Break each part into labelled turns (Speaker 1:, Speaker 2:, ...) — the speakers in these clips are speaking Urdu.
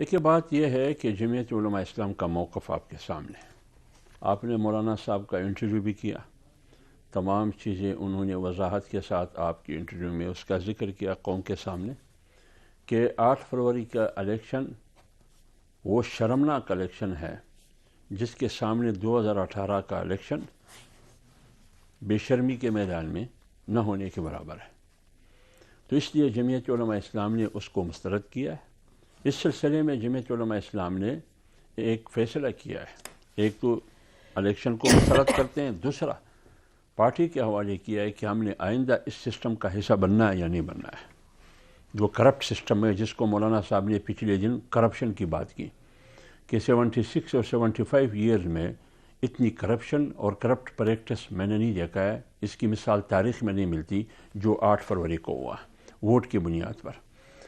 Speaker 1: دیکھیے بات یہ ہے کہ جمعیت علماء اسلام کا موقف آپ کے سامنے ہے. آپ نے مولانا صاحب کا انٹرویو بھی کیا، تمام چیزیں انہوں نے وضاحت کے ساتھ آپ کی انٹرویو میں اس کا ذکر کیا قوم کے سامنے کہ 8 فروری کا الیکشن وہ شرمناک الیکشن ہے جس کے سامنے 2018 کا الیکشن بے شرمی کے میدان میں نہ ہونے کے برابر ہے. تو اس لیے جمعیت علماء اسلام نے اس کو مسترد کیا ہے. اس سلسلے میں جمعیت علماء اسلام نے ایک فیصلہ کیا ہے. ایک تو الیکشن کو مسترد کرتے ہیں، دوسرا پارٹی کے حوالے کیا ہے کہ ہم نے آئندہ اس سسٹم کا حصہ بننا ہے یا نہیں بننا ہے، جو کرپٹ سسٹم ہے، جس کو مولانا صاحب نے پچھلے دن کرپشن کی بات کی کہ 76 اور 75 ایئرز میں اتنی کرپشن اور کرپٹ پریکٹس میں نے نہیں دیکھا ہے. اس کی مثال تاریخ میں نہیں ملتی جو 8 فروری کو ہوا ووٹ کی بنیاد پر،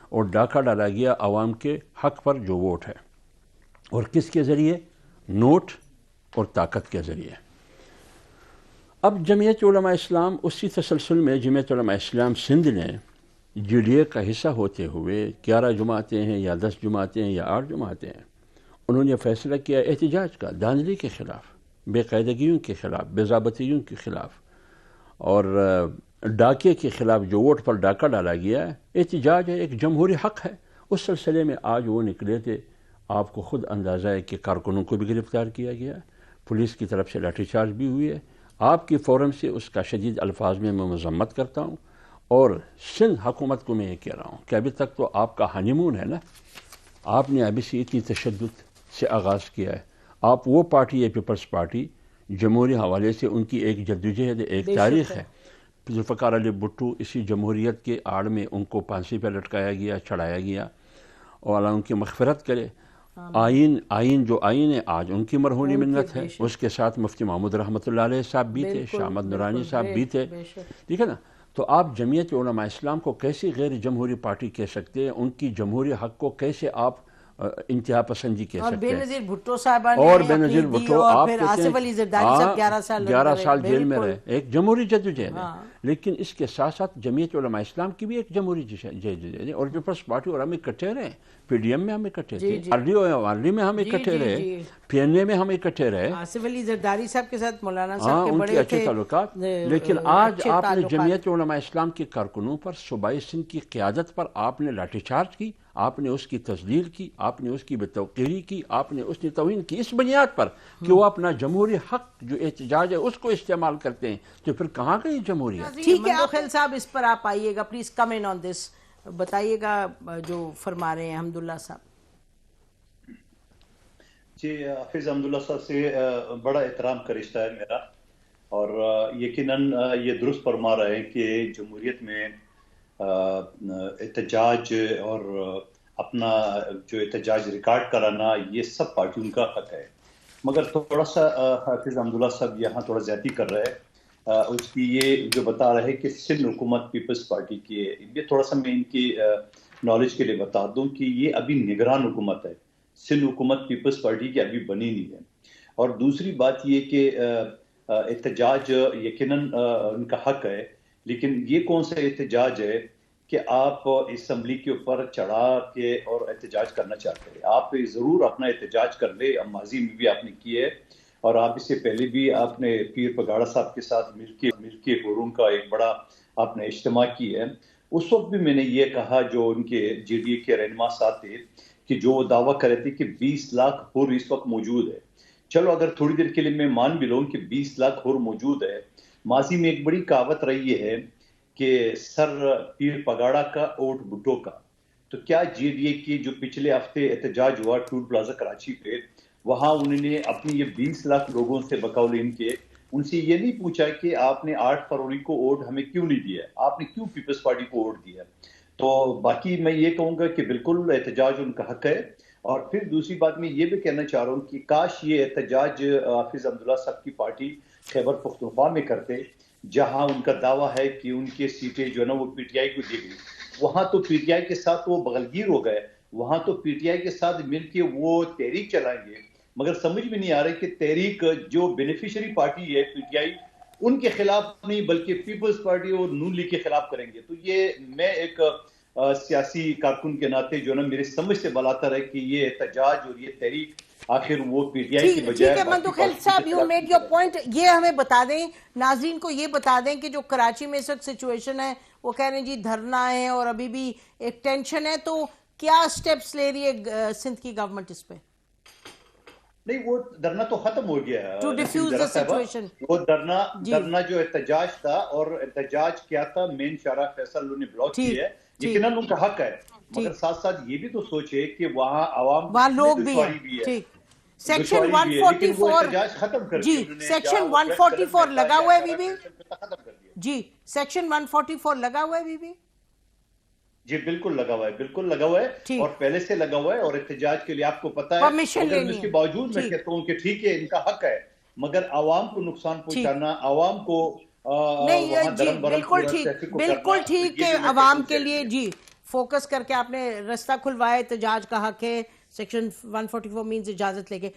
Speaker 1: اور ڈاکہ ڈالا گیا عوام کے حق پر جو ووٹ ہے، اور کس کے ذریعے؟ نوٹ اور طاقت کے ذریعے. اب جمعیت علماء اسلام اسی تسلسل میں جمعیت علماء اسلام سندھ نے جی ڈی اے کا حصہ ہوتے ہوئے 11 جماعتیں ہیں یا 10 جماعتیں ہیں یا 8 جماعتیں ہیں، انہوں نے فیصلہ کیا احتجاج کا، دھاندلی کے خلاف، بے قاعدگیوں کے خلاف، بے ضابطگیوں کے خلاف اور ڈاکے کے خلاف جو ووٹ پر ڈاکہ ڈالا گیا ہے. احتجاج ہے، ایک جمہوری حق ہے. اس سلسلے میں آج وہ نکلے تھے. آپ کو خود اندازہ ہے کہ کارکنوں کو بھی گرفتار کیا گیا، پولیس کی طرف سے لاٹھی چارج بھی ہوئی ہے. آپ کی فورم سے اس کا شدید الفاظ میں مذمت کرتا ہوں، اور سندھ حکومت کو میں یہ کہہ رہا ہوں کہ ابھی تک تو آپ کا ہانی مون ہے نا، آپ نے ابھی سے اتنی تشدد سے آغاز کیا ہے. آپ وہ پارٹی ہے پیپلز پارٹی، جمہوری حوالے سے ان کی ایک جدوجہد، ایک تاریخ ہے. ذوالفقار علی بھٹو اسی جمہوریت کے آڑ میں ان کو پھانسی پہ لٹکایا گیا، چڑھایا گیا، اور اللہ ان کی مغفرت کرے. آئین جو آئین ہے آج ان کی مرہونی منت ہے. اس کے ساتھ مفتی محمود رحمۃ اللہ علیہ صاحب بھی تھے، شاہ احمد نورانی صاحب بھی تھے، ٹھیک ہے نا. تو آپ جمعیت علماء اسلام کو کیسی غیر جمہوری پارٹی کہہ سکتے ہیں؟ ان کی جمہوری حق کو کیسے آپ انتہا پسندی کہہ سکتے ہیں؟
Speaker 2: بے نظیر بھٹو صاحبہ
Speaker 1: اور
Speaker 2: نے
Speaker 1: بے نظیر
Speaker 2: اپنی دی،
Speaker 1: بھٹو
Speaker 2: اور
Speaker 1: آپ
Speaker 2: پھر
Speaker 1: کہتے
Speaker 2: آصف علی زرداری صاحب
Speaker 1: 11 سال جیل میں
Speaker 2: بالکل.
Speaker 1: رہے. ایک جمہوری جدوجہد ہے. لیکن اس کے ساتھ ساتھ جمعیت علماء اسلام کی بھی ایک جمہوری جدوجہد ہے. اور پیپلز پارٹی اور ہم اکٹھے رہے، پی ڈی ایم میں ہم اکٹھے تھے، ارلی میں ہم اکٹھے رہے، پی این اے میں ہم اکٹھے رہے.
Speaker 2: آصف علی زرداری صاحب کے ساتھ مولانا صاحب کے
Speaker 1: ان
Speaker 2: بڑے
Speaker 1: کے اچھے
Speaker 2: تھے
Speaker 1: تعلقات. لیکن آج آپ نے جمعیت علماء اسلام کے کارکنوں پر، صوبائی سندھ کی قیادت پر آپ نے لاٹھی چارج کی، آپ نے اس کی تذلیل کی، آپ نے اس کی بے توقیری کی، آپ نے اس کی توہین کی، اس بنیاد پر کہ وہ اپنا جمہوری حق جو احتجاج ہے اس کو استعمال کرتے ہیں. تو پھر کہاں گئی جمہوریت؟
Speaker 2: ٹھیک ہے منتخل صاحب، اس پر آپ آئیے گا، پلیز کم ان آن دس، بتائیے گا جو فرما رہے ہیں حمداللہ صاحب.
Speaker 3: جی، حافظ حمداللہ صاحب سے بڑا احترام کا رشتہ ہے میرا، اور یقیناً یہ درست فرما رہے ہیں کہ جمہوریت میں احتجاج اور اپنا جو احتجاج ریکارڈ کرانا یہ سب پارٹیوں کا حق ہے. مگر تھوڑا سا حافظ حمداللہ صاحب یہاں تھوڑا زیادتی کر رہے ہیں. اس کی یہ جو بتا رہے ہیں کہ سندھ حکومت پیپلز پارٹی کی ہے، یہ تھوڑا سا میں ان کی نالج کے لیے بتا دوں کہ یہ ابھی نگران حکومت ہے. سندھ حکومت پیپلز پارٹی کی ابھی بنی نہیں ہے. اور دوسری بات یہ کہ احتجاج یقیناً ان کا حق ہے، لیکن یہ کون سا احتجاج ہے کہ آپ اسمبلی کے اوپر چڑھا کے اور احتجاج کرنا چاہتے ہیں؟ آپ ضرور اپنا احتجاج کر لے، ماضی میں بھی آپ نے کیے، اور آپ اس سے پہلے بھی آپ نے پیر پگاڑا صاحب کے ساتھ مل کے فورم کا ایک بڑا آپ نے اجتماع کی ہے. اس وقت بھی میں نے یہ کہا، جو ان کے جے ڈی اے کے رہنما ساتھ تھے، کہ جو دعویٰ کر رہے تھے کہ 20 لاکھ حر اس وقت موجود ہے. چلو اگر تھوڑی دیر کے لیے میں مان بھی لوں کہ 20 لاکھ حر موجود ہے، ماضی میں ایک بڑی کہاوت رہی ہے کہ سر پیر پگاڑا کا اوٹ بھٹو کا. تو کیا جے ڈی اے کی جو پچھلے ہفتے احتجاج ہوا ٹول پلازا کراچی پہ، وہاں انہوں نے اپنی یہ 20 لاکھ لوگوں سے بقول ان کے ان سے یہ نہیں پوچھا کہ آپ نے 8 فروری کو ووٹ ہمیں کیوں نہیں دیا، آپ نے کیوں پیپلز پارٹی کو ووٹ دیا؟ تو باقی میں یہ کہوں گا کہ بالکل احتجاج ان کا حق ہے. اور پھر دوسری بات میں یہ بھی کہنا چاہ رہا ہوں کہ کاش یہ احتجاج حافظ حمداللہ صاحب کی پارٹی خیبر پختونخوا میں کرتے، جہاں ان کا دعویٰ ہے کہ ان کی سیٹیں جو ہے نا وہ پی ٹی آئی کو دی گئی. وہاں تو پی ٹی آئی کے ساتھ وہ بغلگیر ہو گئے، وہاں تو پی ٹی آئی کے ساتھ مل کے وہ تحریک چلائیں گے. مگر سمجھ میں نہیں آ رہا کہ تحریک جو بینیفیشری پارٹی ہے پی ٹی آئی، ان کے خلاف نہیں بلکہ پیپلز پارٹی اور نون لیگ کے خلاف کریں گے. تو یہ میں ایک سیاسی کارکن کے ناطے جو نا میرے سمجھ سے بلاتر ہے کہ یہ احتجاج اور یہ تحریک آخر وہ پی ٹی آئی کی بجائے
Speaker 2: ٹھیک ہے منتخیل صاحب یو میڈ یور پوائنٹ. یہ ہمیں بتا دیں, ناظرین کو یہ بتا دیں کہ جو کراچی میں اس وقت سچویشن ہے, وہ کہہ رہے ہیں جی دھرنا ہے اور ابھی بھی ایک ٹینشن ہے, تو کیا سٹیپس لے رہی ہے سندھ کی گورنمنٹ اس پہ؟
Speaker 3: نہیں, وہ دھرنا تو ختم ہو گیا ہے.
Speaker 2: To defuse the situation.
Speaker 3: وہ دھرنا جو احتجاج تھا, اور احتجاج کیا تھا, مین شارع فیصل نے بلاک کیا ہے, یقیناً ان کا حق ہے, مگر ساتھ ساتھ یہ بھی تو سوچے کہ وہاں عوام
Speaker 2: وہاں لوگ بھی
Speaker 3: دشواری
Speaker 2: ہیں.
Speaker 3: بھی ہے,
Speaker 2: ٹھیک, سیکشن 144 جی سیکشن 144 لگا ہوا ہے بی جی, سیکشن 144 لگا ہوا ہے بی
Speaker 3: جی بالکل لگا ہوا ہے, بالکل لگا ہوا ہے, اور پہلے سے لگا ہوا ہے, اور احتجاج کے لیے آپ کو پتا ہے
Speaker 2: پرمیشن لینی ہے.
Speaker 3: اس کے باوجود میں کہتا ہوں کہ ٹھیک ہے ان کا حق ہے, مگر عوام کو نقصان پہنچانا, عوام کو
Speaker 2: نہیں جی بالکل ٹھیک کہ عوام کے لیے جی فوکس کر کے آپ نے رستہ کھلوایا, احتجاج کا حق ہے, سیکشن 144 مینز اجازت لے کے.